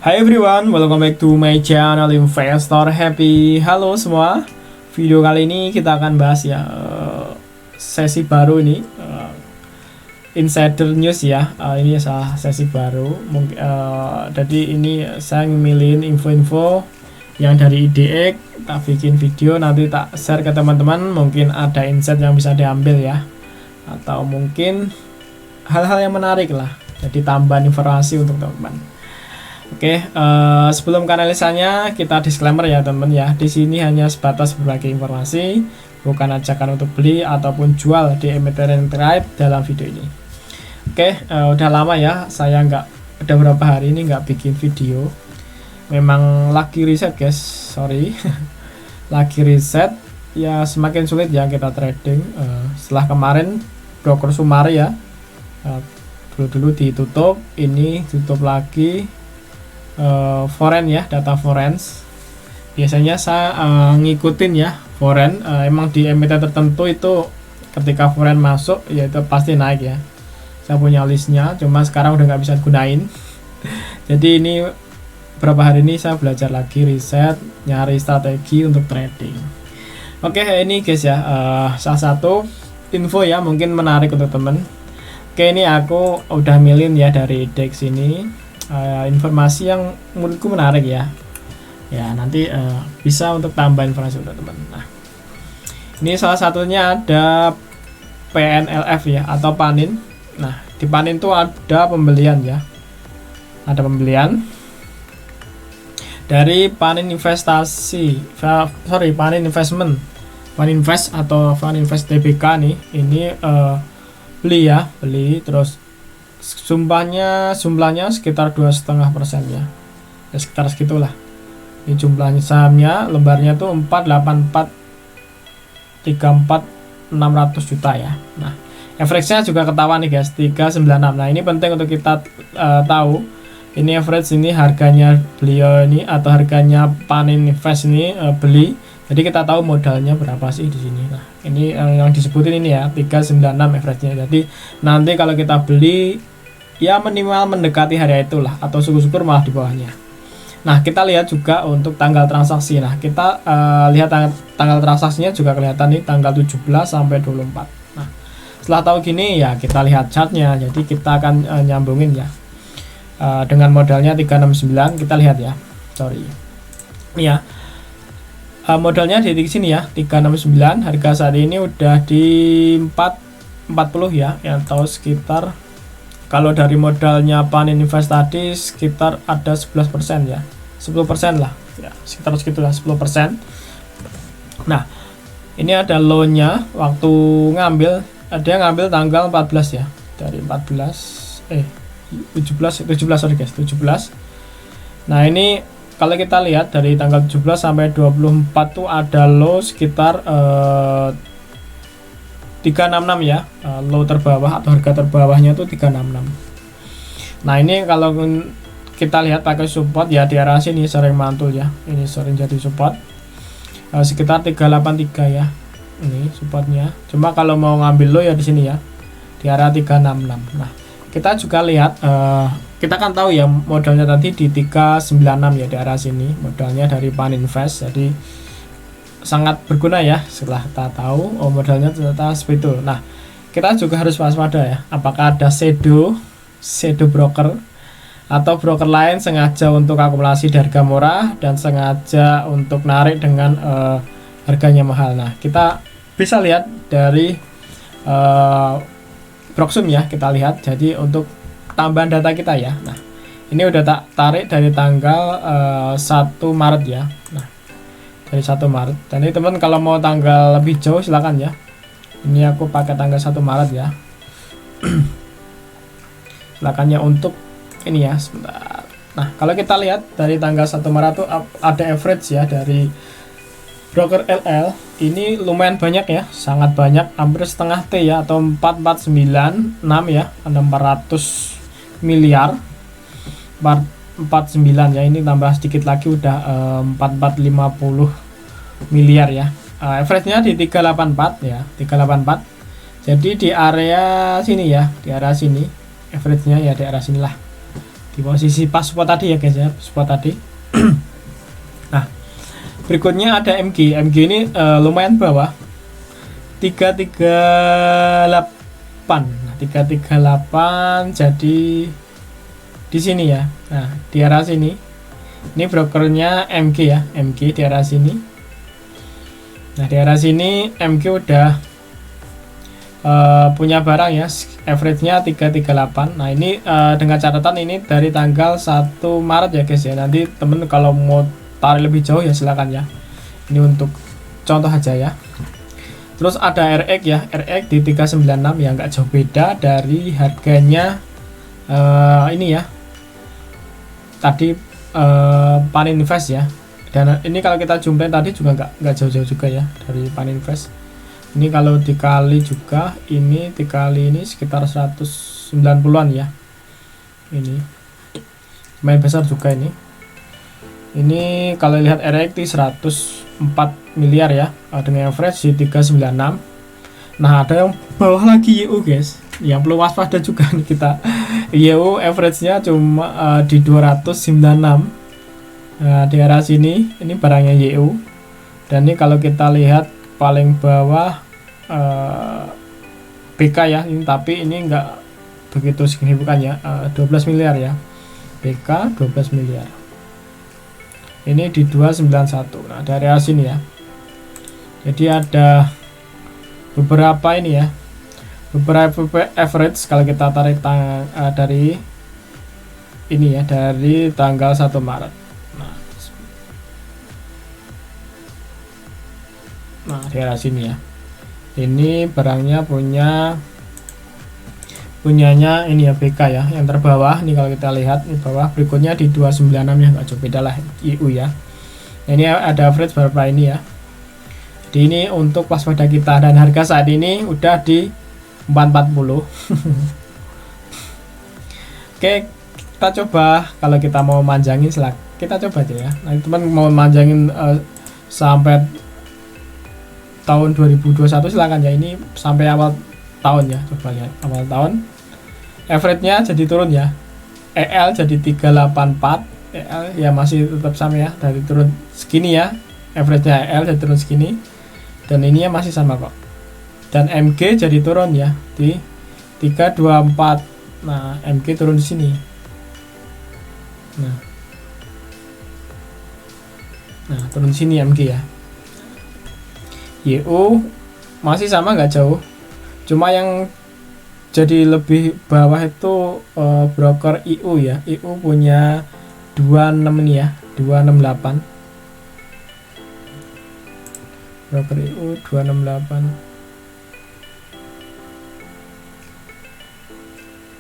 Hi everyone, welcome back to my channel Investor Happy. Halo semua, video kali ini kita akan bahas ya sesi baru ini, Insider News ya. Ini salah sesi baru. Jadi ini saya memilih info-info yang dari IDX, tak bikin video nanti tak share ke teman-teman. Mungkin ada insight yang bisa diambil ya, atau mungkin hal-hal yang menarik lah. Jadi tambahan informasi untuk teman-teman. Oke, sebelum ke analisanya kita disclaimer ya teman-teman ya. Di sini hanya sebatas berbagi informasi, bukan ajakan untuk beli ataupun jual di emiten trade dalam video ini. Oke, udah lama ya saya udah berapa hari ini nggak bikin video. Memang lagi riset guys, sorry. Lagi riset ya, semakin sulit ya kita trading. Setelah kemarin broker Sumari ya, dulu ditutup, ini tutup lagi. Foreign ya, data foreign biasanya saya ngikutin ya foreign, emang di emiten tertentu itu ketika foreign masuk ya itu pasti naik ya. Saya punya listnya, cuma sekarang udah nggak bisa gunain. Jadi ini beberapa hari ini saya belajar lagi riset, nyari strategi untuk trading. Oke, ini guys ya, salah satu info ya mungkin menarik untuk temen. Oke, ini aku udah milih ya dari IDX ini. Informasi yang menurutku menarik ya. Ya nanti bisa untuk tambah informasi untuk teman. Nah, ini salah satunya ada PNLF ya, atau Panin. Nah, di Panin itu ada pembelian ya. Ada pembelian dari Panin Investasi, Panin Investment, Panin Invest atau Panin Invest TBK nih. Ini beli terus jumlahnya sekitar 2,5% ya, sekitar segitulah. Ini jumlahnya sahamnya, lembarnya tuh 4,8434,600 juta ya. Nah, average-nya juga ketahuan nih guys, 396. Nah, ini penting untuk kita tahu. Ini average, ini harganya beliau ini atau harganya Panin Invest ini beli. Jadi kita tahu modalnya berapa sih di sini. Nah, ini yang disebutin ini ya, 396 average-nya. Jadi nanti kalau kita beli ya minimal mendekati hari itulah, atau syukur-syukur malah di bawahnya. Nah, kita lihat juga untuk tanggal transaksi. Nah, kita lihat tanggal transaksinya juga kelihatan nih, tanggal 17 sampai 24. Nah, setelah tahu gini ya kita lihat chartnya. Jadi kita akan nyambungin ya dengan modalnya 369. Kita lihat ya, sorry ya, modalnya di sini ya 369. Harga saat ini udah di 440 ya, atau sekitar, kalau dari modalnya Panin Invest tadi sekitar ada 11% ya, 10% lah ya, sekitar segitulah 10%. Nah, ini ada low-nya waktu ngambil, ada yang ngambil tanggal 14 ya, dari 17 sorry guys, 17. Nah, ini kalau kita lihat dari tanggal 17 sampai 24 tuh ada low sekitar 366 ya, low terbawah atau harga terbawahnya tuh 366. Nah, ini kalau kita lihat pakai support ya di arah sini sering mantul ya, ini sering jadi support sekitar 383 ya, ini supportnya. Cuma kalau mau ngambil low ya di sini ya, di arah 366. Nah, kita juga lihat, kita kan tahu ya modalnya tadi di 396 ya, di arah sini modalnya dari Panin Invest. Jadi sangat berguna ya setelah kita tahu modalnya ternyata seperti itu. Nah, kita juga harus waspada ya, apakah ada shadow broker atau broker lain sengaja untuk akumulasi di harga murah dan sengaja untuk narik dengan harganya mahal. Nah, kita bisa lihat dari Proxum ya, kita lihat. Jadi untuk tambahan data kita ya, nah ini udah tak tarik dari tanggal 1 Maret ya. Nah, dari 1 Maret. Dan ini teman kalau mau tanggal lebih jauh silakan ya. Ini aku pakai tanggal 1 Maret ya. Silakannya untuk ini ya, sebentar. Nah, kalau kita lihat dari tanggal 1 Maret tuh ada average ya dari broker LL. Ini lumayan banyak ya, sangat banyak, hampir setengah T ya, atau 4496 ya. Ada 400 miliar. 49 ya, ini tambah sedikit lagi udah 4450 miliar ya. Average-nya di 384 ya, 384. Jadi di area sini ya, di area sini average-nya ya di area sinilah, di posisi pas support tadi ya guys ya, support tadi. Nah, berikutnya ada MG. MG ini lumayan bawah, 338. Nah, 338 jadi di sini ya. Nah, di area sini. Ini brokernya MG ya, MG di area sini. Nah, di area sini MG udah punya barang ya, average-nya 338. Nah, ini dengan catatan ini dari tanggal 1 Maret ya guys ya. Nanti temen kalau mau tarik lebih jauh ya silakan ya. Ini untuk contoh aja ya. Terus ada RX ya, RX di 396 ya, nggak jauh beda dari harganya ini ya. Tadi Paninvest ya. Dan ini kalau kita jumlahin tadi juga nggak jauh-jauh juga ya dari Paninvest. Ini kalau dikali juga, ini dikali ini sekitar 190-an ya. Ini lumayan besar juga ini. Ini kalau lihat RX 104 miliar ya, dengan average di 396. Nah, ada yang bawah lagi YU guys. Yang perlu waspada juga nih kita. YU average-nya cuma di 296. Nah, di area sini ini barangnya YU. Dan ini kalau kita lihat paling bawah BK ya, ini tapi ini enggak begitu signifikan ya, 12 miliar ya. BK 12 miliar. Ini di 291. Nah, dari area sini ya. Jadi ada beberapa ini ya. Beberapa average kalau kita tarik dari ini ya, dari tanggal 1 Maret. Nah, di area sini ya. Ini barangnya punyanya ini ya, BK ya, yang terbawah. Ini kalau kita lihat di bawah, berikutnya di 296 ya, nggak jauh beda lah IU ya. Nah, ini ada average berapa ini ya. Jadi ini untuk waspada kita, dan harga saat ini udah di 440. Oke, kita coba kalau kita mau manjangin kita coba aja ya. Nah, teman mau manjangin sampai tahun 2021 silakan ya. Ini sampai awal tahun ya, coba lihat awal tahun average-nya jadi turun ya. EL jadi 384, EL ya masih tetap sama ya, dari turun segini ya, average-nya EL jadi turun segini, dan ini ya masih sama kok. Dan MG jadi turun ya di 324. Nah, MG turun di sini. Nah, turun di sini MG ya. YU masih sama, nggak jauh, cuma yang jadi lebih bawah itu broker IU ya. IU punya 26 nih ya, 268. Broker IU 268.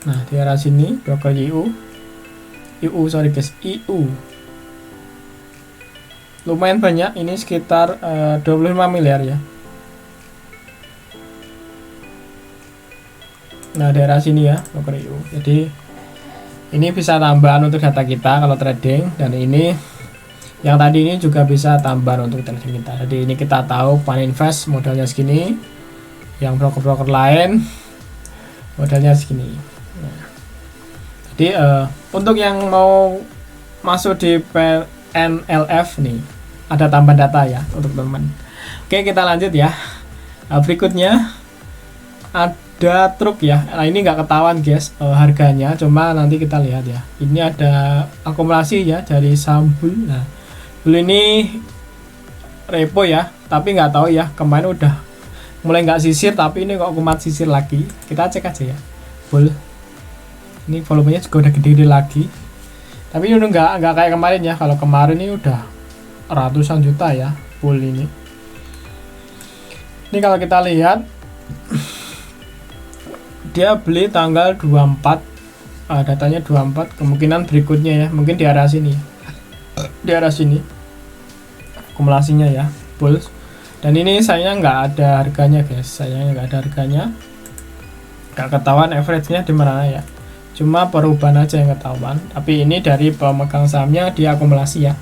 Nah, di arah sini broker IU sorry guys, IU lumayan banyak, ini sekitar 25 miliar ya. Nah, daerah sini ya broker IU. Jadi ini bisa tambahan untuk data kita kalau trading, dan ini yang tadi ini juga bisa tambahan untuk trading kita. Jadi ini kita tahu Paninvest modalnya segini, yang broker-broker lain modalnya segini. Nah, jadi untuk yang mau masuk di NLF nih ada tambahan data ya untuk teman-teman. Oke, kita lanjut ya. Berikutnya ada truk ya. Nah, ini nggak ketahuan guys harganya, cuma nanti kita lihat ya. Ini ada akumulasi ya dari Sambul. Nah, Bull ini repo ya, tapi nggak tahu ya, kemarin udah mulai nggak sisir, tapi ini kok kumat sisir lagi. Kita cek aja ya. Bull ini volumenya juga udah gede-gede lagi, tapi ini udah nggak kayak kemarin ya. Kalau kemarin ini udah ratusan juta ya Bull ini. Ini kalau kita lihat dia beli tanggal 24, datanya 24, kemungkinan berikutnya ya mungkin di arah sini, di arah sini akumulasinya ya Bull. Dan ini sayangnya nggak ada harganya guys, sayangnya nggak ada harganya, nggak ketahuan average-nya di mana ya, cuma perubahan aja yang ketahuan. Tapi ini dari pemegang sahamnya di akumulasi ya.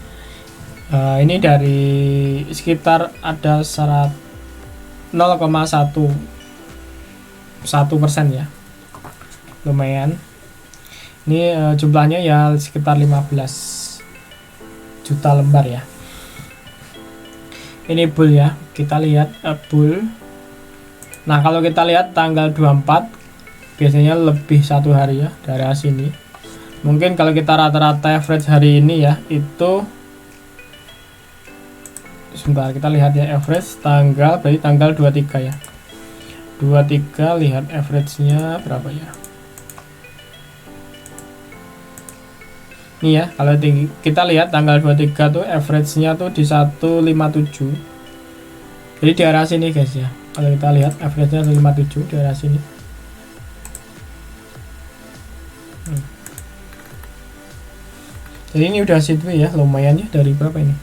Ini dari sekitar ada 0,1 1% ya, lumayan. Ini jumlahnya ya sekitar 15 juta lembar ya. Ini bull ya, kita lihat bull. Nah kalau kita lihat tanggal 24 biasanya lebih 1 hari ya dari sini. Mungkin kalau kita rata-rata average hari ini ya, itu sebentar kita lihat ya, average tanggal berarti tanggal 23 ya. 23 lihat average-nya berapa ya. Nih ya, kalau kita lihat tanggal 23 tuh average-nya tuh di 157. Jadi di arah sini guys ya. Kalau kita lihat average-nya 157 di arah sini. Jadi ini udah sideways ya, lumayan ya. Dari berapa ini?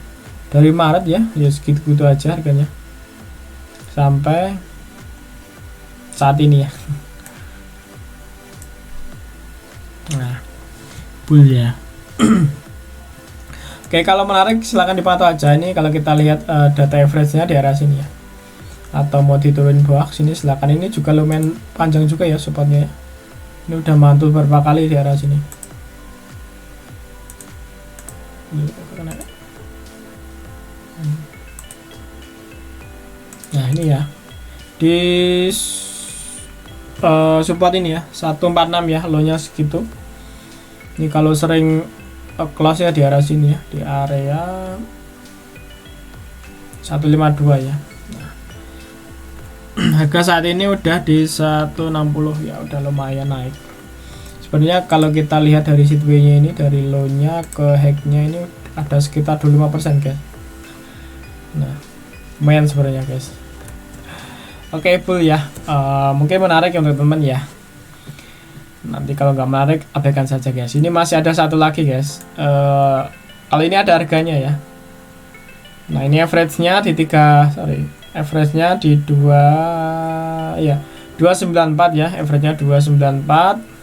Dari Maret ya, ya segitu aja harganya. Sampai saat ini ya. Nah, bull ya. Oke, kalau menarik silahkan dipantau aja. Ini kalau kita lihat data average-nya di arah sini ya. Atau mau diturunin bawah sini silahkan. Ini juga lumayan panjang juga ya supportnya ya. Ini udah mantul beberapa kali di arah sini. Nah ini ya, di support ini ya 146 ya, low-nya segitu. Ini kalau sering close ya di arah sini ya, di area 152 ya. Nah, harga saat ini udah di 160 ya, udah lumayan naik. Sebenarnya kalau kita lihat dari sideways-nya ini, dari low-nya ke high-nya ini ada sekitar 25% guys. Nah lumayan sebenarnya guys. Oke, bull ya. Mungkin menarik untuk teman ya. Nanti kalau nggak menarik abaikan saja guys. Ini masih ada satu lagi guys. Kalau ini ada harganya ya. Nah ini average-nya di average-nya di 294 ya, average-nya 294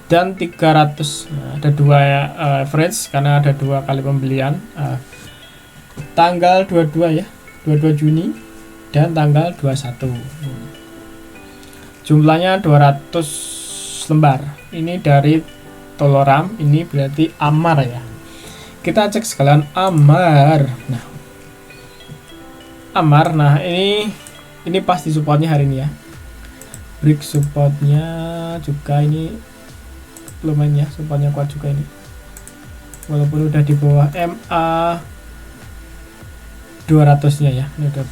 dan 300. Nah, ada dua average karena ada 2 kali pembelian. Tanggal 22 ya, 22 Juni dan tanggal 21. Jumlahnya 200 lembar. Ini dari Toloram, ini berarti Amar ya. Kita cek sekalian Amar. Nah, Amar, nah ini pasti supportnya hari ini ya. Break supportnya juga ini lumayan ya, supportnya kuat juga ini. Walaupun udah di bawah MA 200 nya ya, ini udah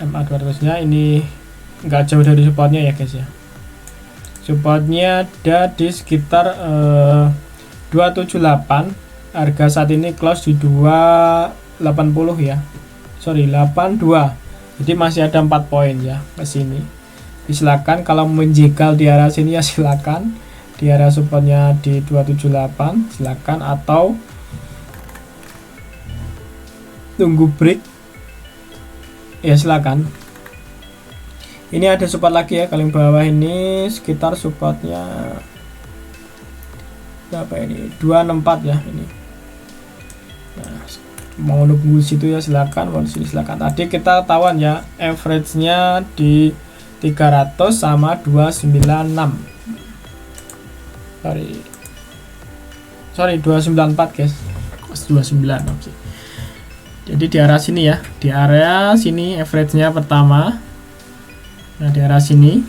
MA 200 nya, ini nggak jauh dari supportnya ya guys ya. Supportnya ada di sekitar 278. Harga saat ini close di 280 ya, sorry 82. Jadi masih ada 4 poin ya ke sini. Silakan kalau menjegal di arah sini ya silakan, di area supportnya di 278 silakan, atau tunggu break ya silakan. Ini ada support lagi ya, paling bawah ini sekitar supportnya berapa ini, 264 ya ini. Nah, mau nunggu situ ya silakan, mau di sini silakan. Tadi kita tawan ya, average-nya di 300 sama 296. Sorry 294 guys. 296 sih. Jadi di area sini ya, di area sini average-nya pertama. Nah, di area sini.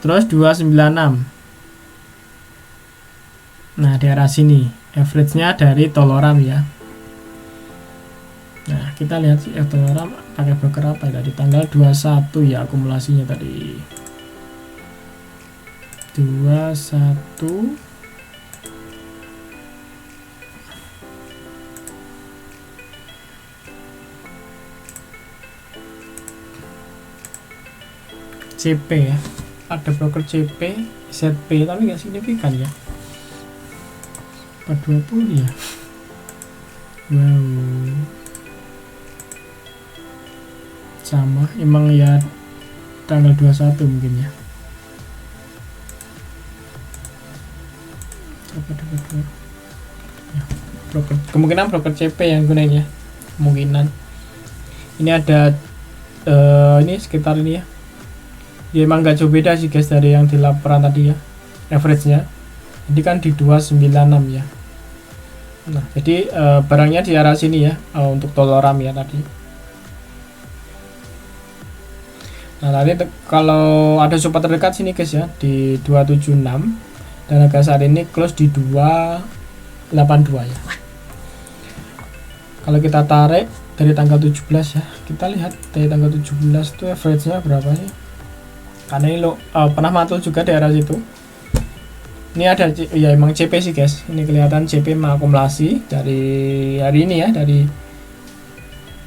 Terus 296. Nah, di area sini average-nya dari Toloram ya. Nah, kita lihat si Toloram pakai broker apa ya, dari tanggal 21 ya akumulasinya tadi. 21 CP ya, ada broker CP, ZP tapi nggak signifikan ya. 420 ya. Wow, sama emang ya, tanggal 21 mungkin ya. Ya, broker, kemungkinan broker CP yang gunain ya, kemungkinan. Ini ada ini sekitar ini ya, Ya emang gak jauh beda sih guys dari yang di laporan tadi ya, average-nya. Jadi kan di 296 ya. Nah, jadi barangnya di arah sini ya, untuk Doloram ya tadi. Nah, tadi kalau ada support terdekat sini guys ya di 276 dan harga saat ini close di 282 ya. Kalau kita tarik dari tanggal 17 ya, kita lihat dari tanggal 17 itu average-nya berapa sih? Karena ini lo pernah mantul juga di daerah situ. Ini ada ya emang CP sih guys. Ini kelihatan CP mengakumulasi dari hari ini ya, dari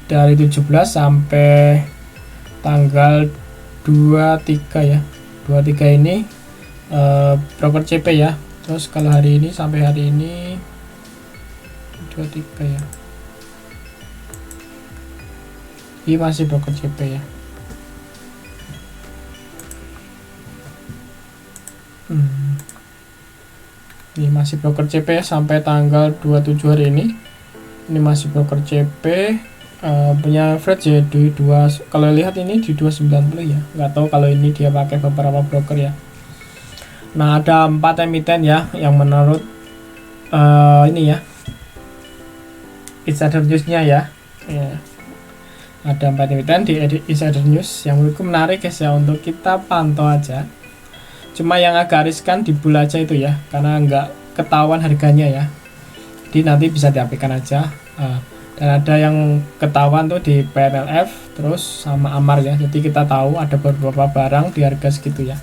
17 sampai tanggal 23 ya. 23 ini broker CP ya. Terus kalau hari ini sampai hari ini 23 ya. Ini masih broker CP ya. Ini masih broker CP ya, sampai tanggal 27 hari ini. Ini masih broker CP, punya average ya di 2, kalau lihat ini di 290 ya. Nggak tahu kalau ini dia pakai beberapa broker ya. Nah, ada 4 emiten ya yang menurut ini ya, insider newsnya ya. Ada 4 emiten di insider news yang menurutku menarik guys ya, untuk kita pantau aja. Cuma yang agak riskan di bull aja itu ya, karena nggak ketahuan harganya ya. Jadi nanti bisa diapikan aja. Dan ada yang ketahuan tuh di PNLF terus sama Amar ya. Jadi kita tahu ada beberapa barang di harga segitu ya.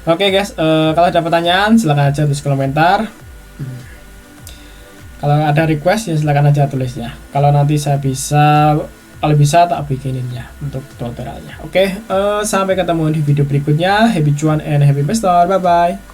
Oke guys, kalau ada pertanyaan silahkan aja tulis komentar. Kalau ada request ya silahkan aja tulis ya. Kalau nanti saya bisa, kalau bisa tak bikinin ya untuk tutorialnya. Oke, sampai ketemu di video berikutnya. Happy cuan and happy investor. Bye bye.